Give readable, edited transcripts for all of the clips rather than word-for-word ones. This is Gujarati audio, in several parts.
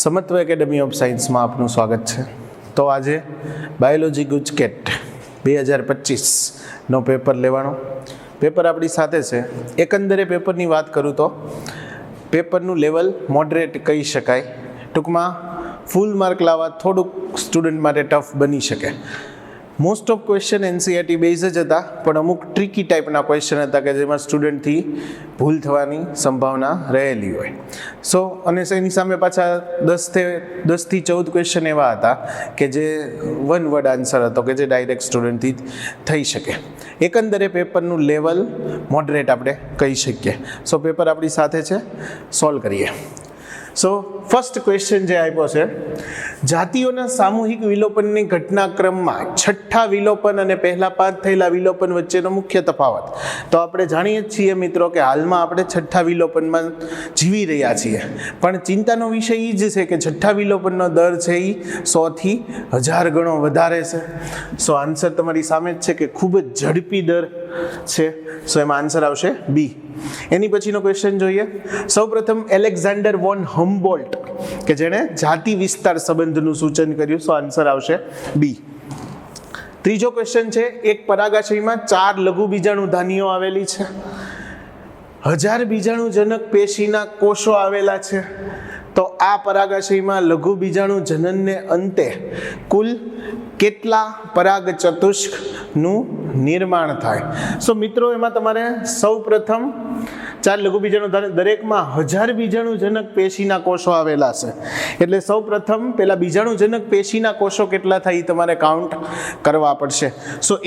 સમત્વ એકેડમી ઓફ સાયન્સમાં આપનું સ્વાગત છે. તો આજે બાયોલોજી ગુજકેટ 2025નો પેપર લેવાનો. પેપર આપણી સાથે છે. એકંદરે પેપરની વાત કરું તો પેપરનું લેવલ મોડરેટ કહી શકાય. ટૂંકમાં ફૂલ માર્ક લાવવા થોડુંક સ્ટુડન્ટ માટે ટફ બની શકે. Most of question NCERT base જ હતા, પણ અમુક ટ્રિકી ટાઈપના ક્વેશ્ચન હતા કે જેમાં સ્ટુડન્ટથી ભૂલ થવાની સંભાવના રહેલી હોય. અને એની સામે પાછા 10 થી 14 ક્વેશ્ચન એવા હતા કે જે વન વર્ડ આન્સર હતો કે જે ડાયરેક્ટ સ્ટુડન્ટથી થઈ શકે. એકંદરે પેપરનું લેવલ મોડરેટ આપણે કહી શકીએ. પેપર આપણી સાથે છે, સોલ્વ કરીએ. ફર્સ્ટ ક્વેશ્ચન જે આપ્યો છે, જાતિઓના સામૂહિક વિલોપનની ઘટનાક્રમમાં છઠ્ઠા વિલોપન અને પહેલા 5 થયેલા વિલોપન વચ્ચેનો મુખ્ય તફાવત. તો આપણે જાણીએ જ છીએ મિત્રો કે હાલમાં આપણે છઠ્ઠા વિલોપનમાં જીવી રહ્યા છીએ, પણ ચિંતાનો વિષય એ જ છે કે છઠ્ઠા વિલોપનનો દર છે એ 100 થી 1000 ગણો વધારે છે. આન્સર તમારી સામે જ છે કે ખૂબ જ ઝડપી દર છે. એમાં આન્સર આવશે બી. એની પછીનો ક્વેશ્ચન જોઈએ. સૌપ્રથમ એલેક્ઝાન્ડર વોન હમ્બોલ્ટ કે જેણે જાતિ વિસ્તાર સંબંધનું સૂચન કર્યું. આન્સર આવશે બી. ત્રીજો ક્વેશ્ચન છે, એક પરાગાશયમાં 4 લઘુ બીજાણુધાનીઓ આવેલી છે. 1000 બીજાણુજનક પેશીના કોષો આવેલા છે. તો આ પરાગાશયમાં લઘુ બીજાણુ જનનને અંતે કુલ કેટલા પરાગ ચતુષ્કનું નિર્માણ થાય? મિત્રો એમાં તમારે સૌ પ્રથમ 4 લઘુ બીજાણુ દરેકમાં 1000 બીજાણુજનક પેશીના કોષો આવેલા છે. એટલે સૌ પ્રથમ પેલા બીજાણુજનક પેશીના કોષો કેટલા થાય એ તમારે કાઉન્ટ કરવા પડશે.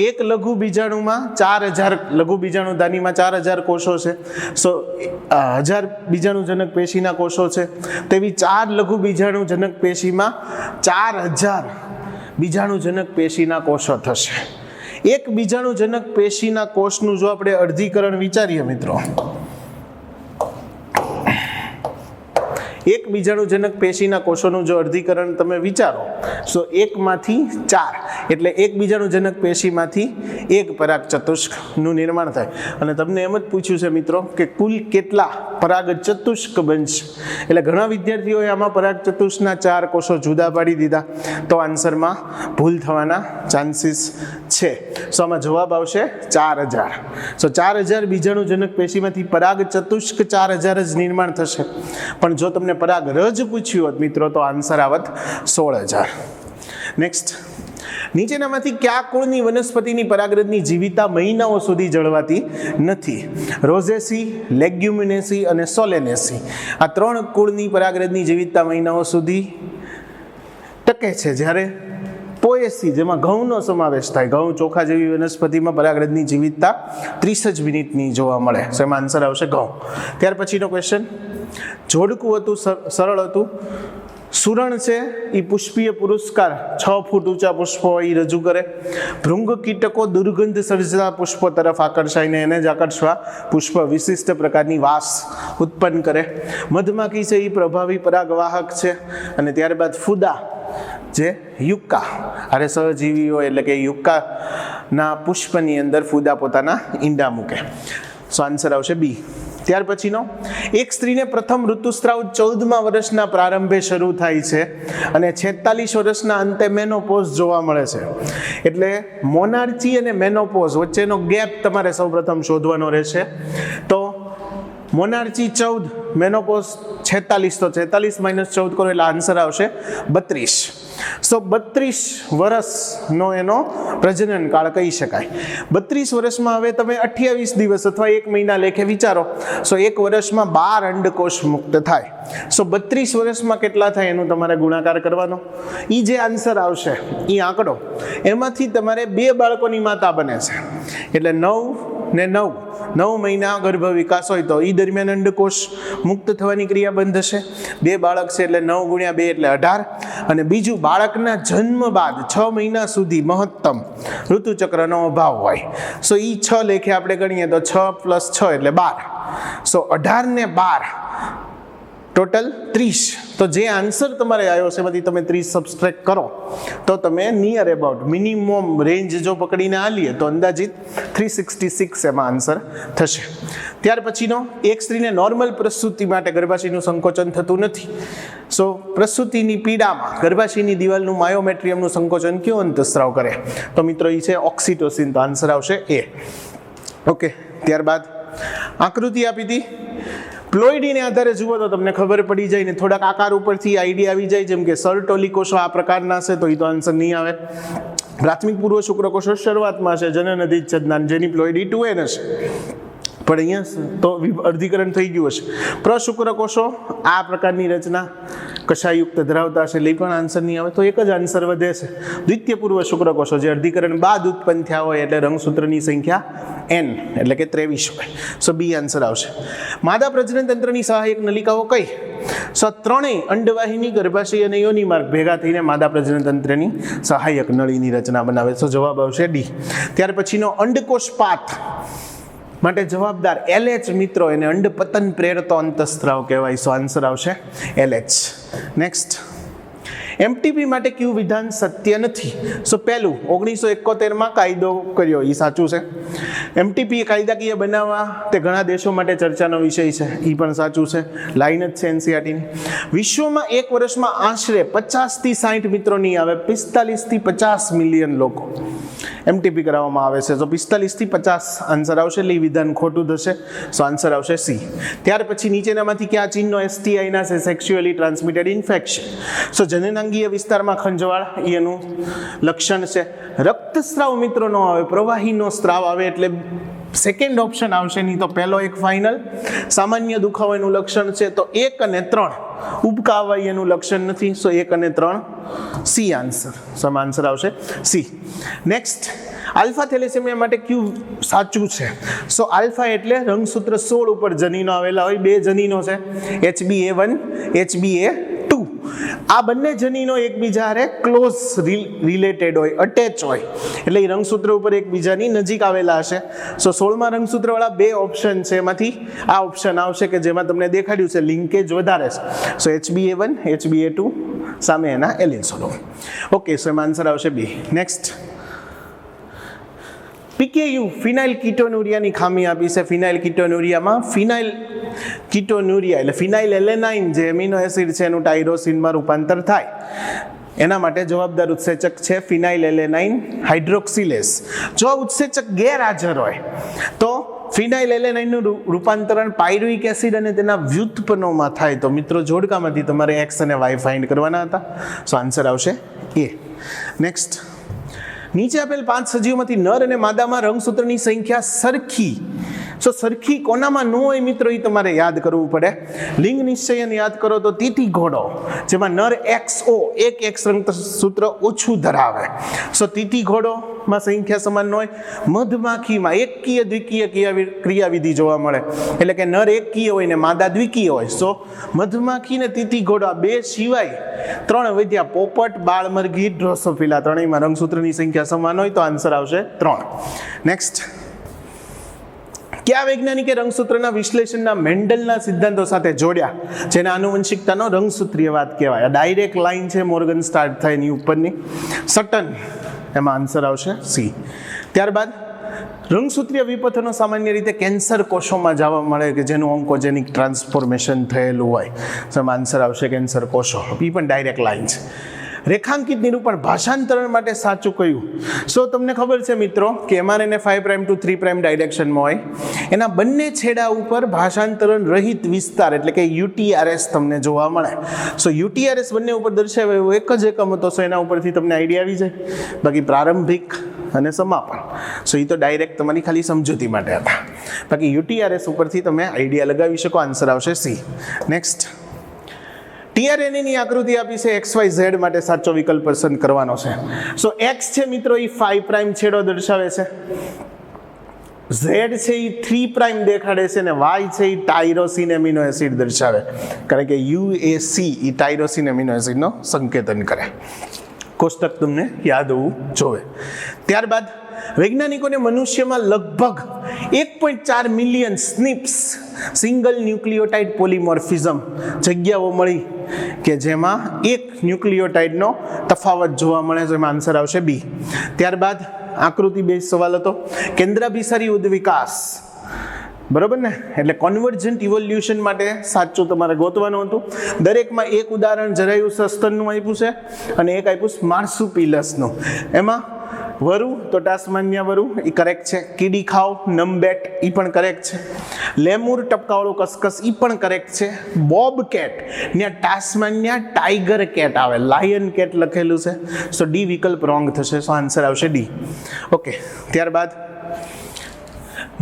એક લઘુ બીજાણુમાં 4000 લઘુ બીજાણુધાનીમાં 4000 કોષો છે. 1000 બીજાણુજનક પેશીના કોષો છે, તેવી 4 લઘુ બીજાણુજનક પેશીમાં 4000 બીજાણુજનક પેશીના કોષો થશે. એક બીજાણુજનક પેશીના કોષનું જો આપણે અર્ધીકરણ વિચારીએ મિત્રો, એક બીજાણુજનક પેશીના કોષોનું જો અર્ધીકરણ તમે વિચારો, 1 માંથી 4 એટલે એક બીજાણુજનક પેશીમાંથી એક પરાગ ચતુષ્કનું નિર્માણ થાય. અને તમને એમ જ પૂછ્યું છે મિત્રો કે કુલ કેટલા પરાગ ચતુષ્ક બનશે. એટલે ઘણા વિદ્યાર્થીઓએ આમાં પરાગ ચતુષ્કના 4 કોષો જુદા પાડી દીધા, તો આન્સરમાં ભૂલ થવાના ચાન્સીસ છે. આમાં જવાબ આવશે 4000. 4000 બીજાણુજનક પેશીમાંથી પરાગ ચતુષ્ક 4000 જ નિર્માણ થશે. પણ જો તમને પરાગ રજ પૂછ્યું હોત મિત્રો તો આન્સર આવત 16000. નેક્સ્ટ, નીચેનામાંથી કયા કુળની વનસ્પતિની પરાગરજની જીવિતા મહિનાઓ સુધી જળવાતી નથી? રોઝેસી, લેગ્યુમિનેસી અને સોલેનેસી. આ 3 કુળની પરાગરજની જીવિતા મહિનાઓ સુધી ટકે છે, જ્યારે પોએસી, જેમાં ઘઉંનો સમાવેશ થાય, ઘઉં ચોખા જેવી વનસ્પતિમાં પરાગરજની જીવિતતા 30 જ મિનિટની જોવા મળે. એમાં આન્સર આવશે ઘઉં. ત્યાર પછીનો ક્વેશ્ચન, જોડકું હતું, સરળ હતું. સુરણ છે એ પુષ્પીય પુરસ્કાર 6 ફૂટ ઊંચા પુષ્પો એ રજૂ કરે. ભૃંગ કીટકો દુર્ગંધ સર્જતા પુષ્પો તરફ આકર્ષાઈને એને જ આકર્ષવા પુષ્પ વિશિષ્ટ પ્રકારની વાસ ઉત્પન્ન કરે. મધમાખી છે એ પ્રભાવી પરાગવાહક છે. અને ત્યારબાદ ફૂદા જે યુક્કા અરે સહજીવીઓ એટલે કે યુક્કાના પુષ્પની અંદર ફૂદા પોતાના ઈંડા મૂકે. આન્સર આવશે બી. ત્યાર પછીનો, એક સ્ત્રીને પ્રથમ ઋતુસ્રાવ 14મા વર્ષના પ્રારંભે શરૂ થાય છે અને 46 વર્ષના અંતે મેનોપોઝ જોવા મળે છે. એટલે મોનાર્ચી અને મેનોપોઝ વચ્ચેનો ગેપ તમારે સૌપ્રથમ શોધવાનો રહેશે. તો મોનાર્ચી 14, મેનોપોઝ 46, તો 46 - 14 કરો એટલે આન્સર આવશે 32. 32 વર્ષનો એનો પ્રજનન કાળ કહી શકાય. 32 વર્ષમાં હવે તમે 28 દિવસ અથવા 1 મહિના લેખે વિચારો. 1 વર્ષમાં 12 અંડકોષ મુક્ત થાય. 32 વર્ષમાં કેટલા થાય એનું તમારે ગુણાકાર કરવાનો. એ જે આન્સર આવશે એ આંકડો, એમાંથી તમારે 2 બાળકોની માતા બને છે. એટલે 9 ને 9 મહિના ગર્ભ વિકાસ હોય તો એ દરમિયાન અંડકોષ મુક્ત થવાની ક્રિયા બંધ થશે. 2 બાળક છે એટલે 9 × 2 એટલે 18. અને બીજું, બાળકના જન્મ બાદ 6 મહિના સુધી મહત્તમ ઋતુચક્રનો અભાવ હોય. એ 6 લેખે આપણે ગણીએ તો 6 + 6 એટલે 12. 18 ને 12 ટોટલ 30. તો જે આન્સર તમારે આવ્યો છે એમાંથી તમે 30 સબસ્ટ્રેક્ટ કરો તો તમે નિયર અબાઉટ મિનિમમ રેન્જ જો પકડીને આલીએ તો અંદાજિત 366 એમાં આન્સર થશે. ત્યાર પછીનો, એક સ્ત્રીને નોર્મલ પ્રસૂતિ માટે ગર્ભાશયનું સંકોચન થતું નથી. સો પ્રસૂતિની પીડામાં ગર્ભાશયની દિવાલનું માયોમેટ્રિયમનું સંકોચન કયો અંતસ્ત્રાવ કરે? તો મિત્રો એ છે ઓક્સિટોસિન. તો આન્સર આવશે એ. ઓકે, ત્યારબાદ આકૃતિ આપી હતી. પ્લોઇડીને આધારે જુઓ તો તમને ખબર પડી જાય ને થોડાક આકાર ઉપરથી આઈડિયા આવી જાય, જેમ કે સરટોલી કોષો આ પ્રકારના છે તો એ તો આન્સર નહીં આવે. પ્રાથમિક પૂર્વ શુક્રકોષો શરૂઆતમાં છે, જનન અધિચ્છદના, જેની પ્લોઇડી 2n હશે. પણ અહીંયા તો અર્ધીકરણ થઈ ગયું હશે. પ્રશુક્રકોષો આ પ્રકારની રચના કશાયુક્ત ધરાવતા હશે, એટલે પણ આન્સર નહીં આવે. તો એક જ આન્સર વધે છે, દ્વિતીય પૂર્વ શુક્રકોષો જે અર્ધીકરણ બાદ ઉત્પન્ન થયા હોય, એટલે રંગસૂત્રની સંખ્યા n એટલે કે 23 હોય. સો બી આન્સર આવશે. માદા પ્રજનન તંત્રની સહાયક નલિકાઓ કઈ? સો ત્રણેય અંડવાહિની, ગર્ભાશય અને યોનિ માર્ગ ભેગા થઈને માદા પ્રજનન તંત્રની સહાયક નળીની રચના બનાવે. તો જવાબ આવશે ડી. ત્યાર પછીનો અંડકોષ પાથ માટે જવાબદાર LH મિત્રો, એને અંડપતન પ્રેરતો અંતસ્ત્રાવ કહેવાય. સો આન્સર આવશે LH. નેક્સ્ટ, MTP માટે કયું વિધાન સત્ય નથી? સો પહેલું 1971માં કાયદો કર્યો, એ સાચું છે. MTP કાયદાકીય બનાવવા તે ઘણા દેશો માટે ચર્ચાનો વિષય છે, એ પણ સાચું છે. લાઈન જ છે NCERTની. વિશ્વમાં એક વર્ષમાં આશરે 50 થી 60 મિત્રો નહીં આવે, 45 થી 50 મિલિયન લોકો MTP કરાવવામાં આવે છે. તો 45 થી 50 આન્સર આવશે, એટલે એ વિધાન ખોટું થશે. સો આન્સર આવશે સી. ત્યાર પછી નીચેનામાંથી ક્યાં ચિહ્નો STI ના છે? Sexually transmitted infection. સો જનનાંગીય વિસ્તારમાં ખંજવાળ એનું લક્ષણ છે. રક્તસ્રાવ મિત્રો ન આવે, પ્રવાહીનો સ્ત્રાવ આવે, એટલે સેકન્ડ ઓપ્શન આવશે નહીં. તો પહેલો એક ફાઇનલ. સામાન્ય દુખાવો એનું લક્ષણ છે. તો 1 અને 3 ઉબકાવાય એનું લક્ષણ નથી. સો 1 અને 3 સી આન્સર. સો આન્સર આવશે સી. નેક્સ્ટ, આલ્ફા થેલેસેમિયા માટે કયું સાચું છે? સો આલ્ફા એટલે રંગસૂત્ર 16 ઉપર જનીનો આવેલા હોય. 2 જનીનો છે, HbA1, HbA2. આ બંને જનીનો એકબીજા હારે ક્લોઝ રિલેટેડ હોય, અટેચ હોય, એટલે એ રંગસૂત્ર ઉપર એકબીજાની નજીક આવેલા હશે. સો 16મા રંગસૂત્રવાળા 2 ઓપ્શન છે, એમાંથી આ ઓપ્શન આવશે કે જેમાં તમને દેખાડ્યું છે લિંકેજ વધારે છે. સો HbA1, HbA2 સામે એના એલિન્સોલો. ઓકે, સો એમાં આન્સર આવશે બી. નેક્સ્ટ, PKU ફિનાઇલ કીટોન્યુરિયાની ખામી આપી છે. ફિનાઇલ કીટોન્યુરિયામાં ફિનાઇલ કીટોન્યુરિયા એટલે ફિનાઇલ એલેનાઇન જે એમિનો એસિડ છે એનું ટાયરોસિનમાં રૂપાંતર થાય, એના માટે જવાબદાર ઉત્સેચક છે ફિનાઇલ એલેનાઇન હાઇડ્રોક્સિલેસ. જો ઉત્સેચક ગેરહાજર હોય તો ફિનાઇલ એલેનાઇનનું રૂપાંતરણ પાયરુઇક એસિડ અને તેના વ્યુત્પન્નોમાં થાય. તો મિત્રો જોડકામાંથી તમારે X અને Y ફાઇન્ડ કરવાના હતા. સો આન્સર આવશે એ. નેક્સ્ટ, નીચે આપેલ 5 સજીવોમાંથી નર અને માદામાં રંગસૂત્રની સંખ્યા સરખી. સો સરખી કોનામાં ન હોય મિત્રો, એ તમારે યાદ કરવું પડે. લિંગ નિશ્ચયન યાદ કરો તો તીતી ઘોડો, જેમાં નર XO એક X રંગસૂત્ર ઓછું ધરાવે. સો તીતી ઘોડોમાં સંખ્યા સમાન ન હોય. મધમાખીમાં એકકીય દ્વિકીય ક્રિયાવિધિ જોવા મળે, એટલે કે નર એકકીય હોય ને માદા દ્વિકીય હોય. સો મધમાખી ને તીતી ઘોડો આ 2 સિવાય 3 વધ્યા, પોપટ, બાળમરઘી, ડ્રોસોફિલા, ત્રણેયમાં રંગસૂત્રની સંખ્યા સમાન હોય. તો આન્સર આવશે 3. નેક્સ્ટ, કયા વૈજ્ઞાનિકે રંગસૂત્રના વિશ્લેષણના મેન્ડલના સિદ્ધાંતો સાથે જોડ્યા, જેને આનુવંશિકતાનો રંગસૂત્રીયવાદ કહેવાય? ડાયરેક્ટ લાઈન છે, મોર્ગન સ્ટાર્ટ થાય એની ઉપરની. સટન, એમાં આન્સર આવશે સી. ત્યારબાદ રંગસૂત્રીય વિપથનો સામાન્ય રીતે કેન્સર કોષોમાં જોવા મળે કે જેનું ઓન્કોજેનિક ટ્રાન્સફોર્મેશન થયેલું હોય. તો એમાં આન્સર આવશે કેન્સર કોષો. એ પણ ડાયરેક્ટ લાઈન છે. રેખાંકિત નિરૂપણ ભાષાંતરણ માટે સાચું કયું? સો તમને ખબર છે મિત્રો કે mRNA 5' to 3' ડાયરેક્શનમાં હોય, એના બંને છેડા ઉપર ભાષાંતરણ રહિત વિસ્તાર એટલે કે UTRS તમને જોવા મળે. સો UTRS બંને ઉપર દર્શાવ્યો એક જ એકમ હતો. સો એના ઉપરથી તમને આઈડિયા આવી જાય. બાકી પ્રારંભિક અને સમાપન, સો એ તો ડાયરેક્ટ તમારી ખાલી સમજૂતી માટે હતા. બાકી UTRS ઉપરથી તમે આઈડિયા લગાવી શકો. આન્સર આવશે સી. નેક્સ્ટ, tRNA ની આકૃતિ આપી છે, XYZ માટે સાચો વિકલ્પ પસંદ કરવાનો છે. સો X છે મિત્રો એ 5' છેડો દર્શાવે છે, Z છે એ 3' દેખાડે છે, અને Y છે એ ટાયરોસિન એમિનો એસિડ દર્શાવે, કારણ કે UAC એ ટાયરોસિન એમિનો એસિડનો સંકેતન કરે. કોષ્ટક તમને યાદ હોવું જોવે. ત્યારબાદ વૈજ્ઞાનિકોને મનુષ્યમાં લગભગ 1.4 મિલિયન સ્નિપ્સ સિંગલ ન્યુક્લિયોટાઇડ પોલિમોર્ફિઝમ જગ્યાઓ મળી કે જેમાં એક ન્યુક્લિયોટાઇડનો તફાવત જોવા મળે છે. એમાં આન્સર આવશે બી. ત્યારબાદ આકૃતિ 2 સવાલ હતો, કેન્દ્રાભિસારી ઉદ્વિકાસ, બરોબર ને, એટલે કોન્વર્જન્ટ ઇવોલ્યુશન માટે સાચું તમારે ગોતવાનું હતું. દરેકમાં એક ઉદાહરણ જરાયું સસ્તનનું આપ્યું છે અને એક આપ્યું માર્સુપિલસનું. એમાં વરુ તો ટાસ્માનિયા વરુ એ કરેક્ટ છે, કીડી ખાવ નમબેટ એ પણ કરેક્ટ છે, લેમુર ટપકાવાળું કસકસ એ પણ કરેક્ટ છે, બોબ કેટ ત્યાં ટાસ્માનિયા ટાઈગર કેટ આવે, લાયન કેટ લખેલું છે. સો ડી વિકલ્પ રોંગ થશે. સો આન્સર આવશે ડી. ઓકે, ત્યારબાદ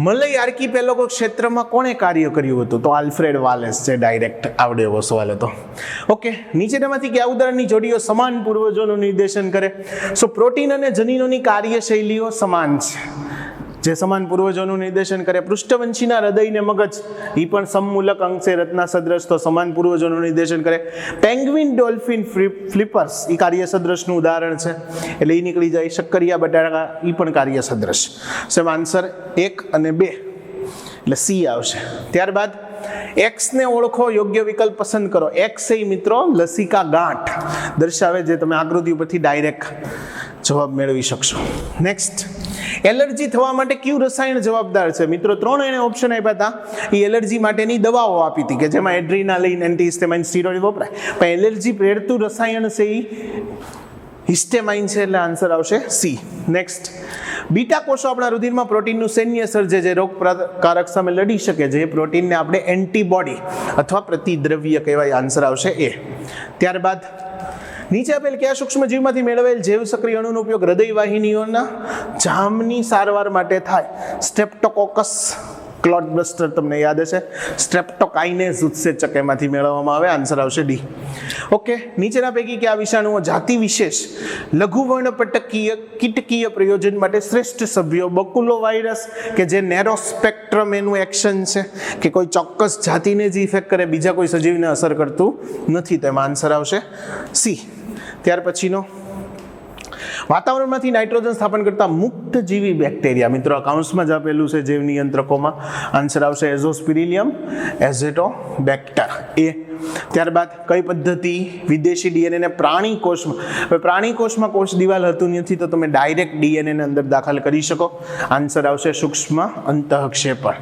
મલય આર્કિપેલોગો ક્ષેત્રમાં કોણે કાર્ય કર્યું હતું? તો આલ્ફ્રેડ વાલેસ છે. ડાયરેક્ટ આવડે એવો સવાલ હતો. ઓકે, નીચેનામાંથી કયા ઉદાહરણની જોડીઓ સમાન પૂર્વજોનું નિર્દેશન કરે? સો પ્રોટીન અને જનીનોની કાર્યશૈલીઓ સમાન છે, જે સમાન પૂર્વજોનું નિર્દેશન કરે. પૃષ્ઠવંશીના હૃદય ને મગજ એ પણ સમમૂલક અંગ છે, રત્ના સદ્રશ, તો સમાન પૂર્વજોનું નિર્દેશન કરે. પેંગ્વિન ડોલ્ફિન ફ્લિપર્સ એ કાર્ય સદ્રશનું ઉદાહરણ છે, એટલે એ નીકળી જાય. શક્કરિયા બટાકા એ પણ કાર્ય સદ્રશ. સેમ આન્સર 1 અને 2 એટલે સી આવશે. ત્યારબાદ એક્સ ને ઓળખો, યોગ્ય વિકલ્પ પસંદ કરો. એક્સ એ મિત્રો લસિકા ગાંઠ દર્શાવે, જે તમે આકૃતિ ઉપરથી ડાયરેક્ટ જવાબ મેળવી શકશો. નેક્સ્ટ, એલર્જી થવા માટે કયું રસાયણ જવાબદાર છે? મિત્રો 3 એને ઓપ્શન આપ્યા હતા. એ એલર્જી માટેની દવાઓ આપી હતી કે જેમાં એડ્રીનાલિન, એન્ટીહિસ્ટેમાઇન, સ્ટીરોઇડ વપરાય, પણ એલર્જી પ્રેરતું રસાયણ છે એ હિસ્ટેમાઇન છે, એટલે આન્સર આવશે સી. નેક્સ્ટ, બીટા કોષો આપણા રુધિરમાં પ્રોટીનનું સૈન્ય સર્જે, જે રોગ પ્રતિકારક સામે લડી શકે, જે પ્રોટીનને આપણે એન્ટીબોડી અથવા પ્રતિદ્રવ્ય કહેવાય. આન્સર આવશે એ. ત્યારબાદ નીચે આપેલ કયા સૂક્ષ્મજીવમાંથી મેળવેલ જૈવ સક્રિય અણુનો ઉપયોગ હૃદય વાહિનીઓના જામની સારવાર માટે થાય? સ્ટ્રેપ્ટોકોકસ ક્લોટ બસ્ટર તમને યાદ હશે, સ્ટ્રેપ્ટોકાઇનેઝ ઉત્સેચક એમાંથી મેળવવામાં આવે. આન્સર આવશે ડી. ઓકે, નીચેના પૈકી કયા વિષાણુઓ જાતિ વિશેષ લઘુવર્ણપટકીય કીટકીય પ્રયોજન માટે શ્રેષ્ઠ સભ્યો? બકુલો વાયરસ કે જે નેરો સ્પેક્ટ્રમ એનું એક્શન છે, કે કોઈ ચોક્કસ જાતિને જ ઇફેક્ટ કરે, બીજા કોઈ સજીવને અસર કરતું નથી, તેમાં આન્સર આવશે સી. ત્યાર પછીનો, વાતાવરણમાંથી નાઇટ્રોજન સ્થાપન કરતા મુક્ત જીવી બેક્ટેરિયા. મિત્રો આ કાઉન્સમાં જ આપેલું છે જૈવ નિયંત્રકોમાં. આન્સર આવશે એઝોસ્પિરિલિયમ એઝેટોબેક્ટર એ. ત્યારબાદ કઈ પદ્ધતિ વિદેશી ડીએનએને પ્રાણી કોષમાં? હવે પ્રાણી કોષમાં કોષ દિવાલ હતું નથી, તો તમે ડાયરેક્ટ ડીએનએને અંદર દાખલ કરી શકો. આન્સર આવશે સૂક્ષ્મ અંતઃક્ષેપણ.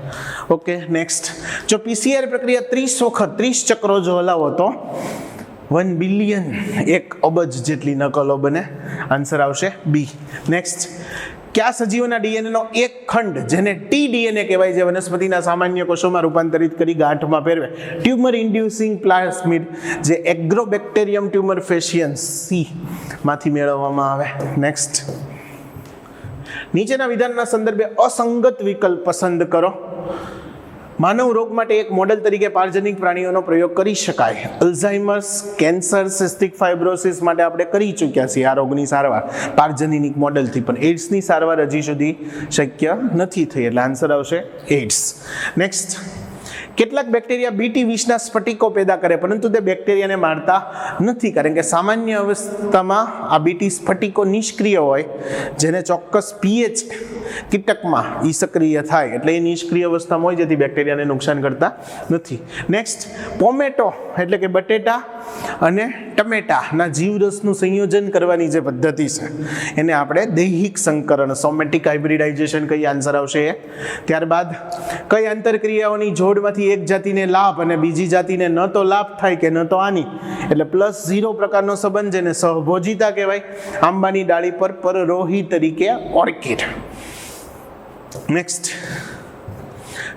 ઓકે, નેક્સ્ટ, જો પીસીઆર પ્રક્રિયા 30 વખત 30 ચક્રો જો હલાવો તો 1 બિલિયન 1 અબજ જેટલી નકલો બને. આન્સર આવશે બી. નેક્સ્ટ, કયા સજીવોના ડીએનએનો એક ખંડ, જેને ટીડીએનએ કહેવાય, જે વનસ્પતિના સામાન્ય કોષોમાં રૂપાંતરિત કરી ગાંઠમાં ફેરવે? ટ્યુમર ઇન્ડ્યુસિંગ પ્લાસ્મિડ, જે એગ્રોબેક્ટેરિયમ ટ્યુમર ફેશિયન્સ સી માંથી મેળવવામાં આવે. નેક્સ્ટ, નીચેના વિધાનના સંદર્ભે અસંગત વિકલ્પ પસંદ કરો. માનવ રોગ માટે એક મોડેલ તરીકે પાર્જનિક પ્રાણીઓનો પ્રયોગ કરી શકાય. અલ્ઝાઇમર્સ, કેન્સર, સિસ્ટિક ફાઇબ્રોસિસ માટે આપણે કરી ચૂક્યા છીએ આ રોગની સારવાર પાર્જનિક મોડેલથી, પણ એઇડ્સની સારવાર હજી સુધી શક્ય નથી થઈ, એટલે આન્સર આવશે એઇડ્સ. નેક્સ્ટ, કેટલાક બેક્ટેરિયા બીટી વિષના સ્ફટિકો પેદા કરે, પરંતુ તે બેક્ટેરિયાને મારતા નથી, કારણ કે સામાન્ય અવસ્થામાં આ બીટી સ્ફટિકો નિષ્ક્રિય હોય, જેને ચોક્કસ પીએચ કીટકમાં ઈ સક્રિય થાય, એટલે એ નિષ્ક્રિય અવસ્થામાં હોય, જેથી બેક્ટેરિયાને નુકસાન કરતા નથી. નેક્સ્ટ, પોમેટો એટલે કે બટેટા અને ટમેટાના જીવરસનું સંયોજન કરવાની જે પદ્ધતિ છે એને આપણે દૈહિક સંકરણ, સોમેટિક હાઇબ્રિડાઇઝેશન કઈ? આન્સર આવશે એ. ત્યારબાદ કઈ આંતરક્રિયાઓની જોડમાંથી એક જાતિને લાભ અને બીજી જાતિને ન તો લાભ થાય કે ન તો હાનિ, એટલે +0 પ્રકારનો સંબંધ, જેને સહભોજિતા કહેવાય? આંબાની ડાળી પર પરરોહી તરીકે ઓર્કિડ. નેક્સ્ટ,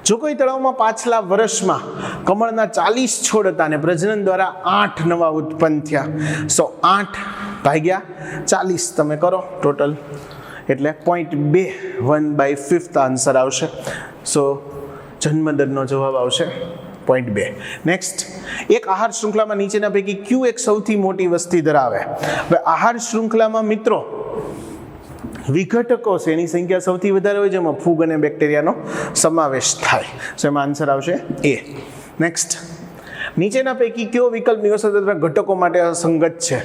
જો કોઈ તળાવમાં પાછલા વર્ષમાં કમળના 40 છોડ હતા અને પ્રજનન દ્વારા 8 નવા ઉત્પન્ન થયા, 8/40 તમે કરો ટોટલ, એટલે 0.2 1/5 આન્સર આવશે. સો જન્મદરનો જવાબ આવશે 0.2. નેક્સ્ટ, એક આહાર શૃંખલામાં નીચેના પૈકી ક્યુ એક સૌથી મોટી વસ્તી ધરાવે? હવે આહાર શૃંખલામાં મિત્રો વિઘટકો છે એની સંખ્યા સૌથી વધારે હોય, જેમાં ફૂગ અને બેક્ટેરિયાનો સમાવેશ થાય. સો એમાં આન્સર આવશે એ. નેક્સ્ટ, નીચેના પૈકી કયો વિકલ્પ નિવસનતંત્ર ઘટકો માટે અસંગત છે?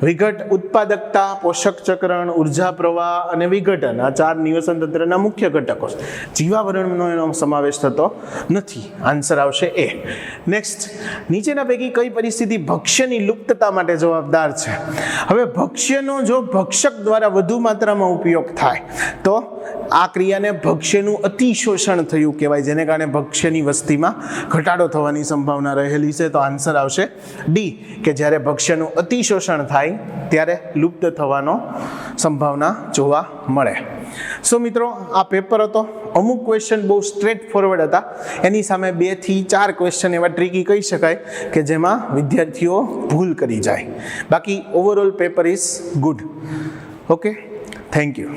વિઘટ, ઉત્પાદકતા, પોષક ચક્રણ, ઉર્જા પ્રવાહ અને વિઘટન આ 4 નિવસનતંત્રના મુખ્ય ઘટકો છે. જીવાવરણનો એનો સમાવેશ થતો નથી. આન્સર આવશે એ. નેક્સ્ટ, નીચેના પૈકી કઈ પરિસ્થિતિ ભક્ષ્યની લુપ્તતા માટે જવાબદાર છે? હવે ભક્ષ્યનો જો ભક્ષક દ્વારા વધુ માત્રામાં ઉપયોગ થાય તો આ ક્રિયાને ભક્ષ્યનું અતિશોષણ થયું કહેવાય, જેને કારણે ભક્ષ્યની વસ્તીમાં ઘટાડો થવાની સંભાવના રહેલી છે. તો આન્સર આવશે ડી, કે જ્યારે ભક્ષ્યનું અતિશોષણ થાય ત્યારે લુપ્ત થવાનો સંભાવના જોવા મળે. સો મિત્રો, આ પેપર હતો. અમુક ક્વેશ્ચન બહુ સ્ટ્રેટ ફોરવર્ડ હતા, એની સામે 2 થી 4 ક્વેશ્ચન એવા ટ્રિકી કહી શકાય કે જેમાં વિદ્યાર્થીઓ ભૂલ કરી જાય. બાકી overall paper is good. Okay, thank you.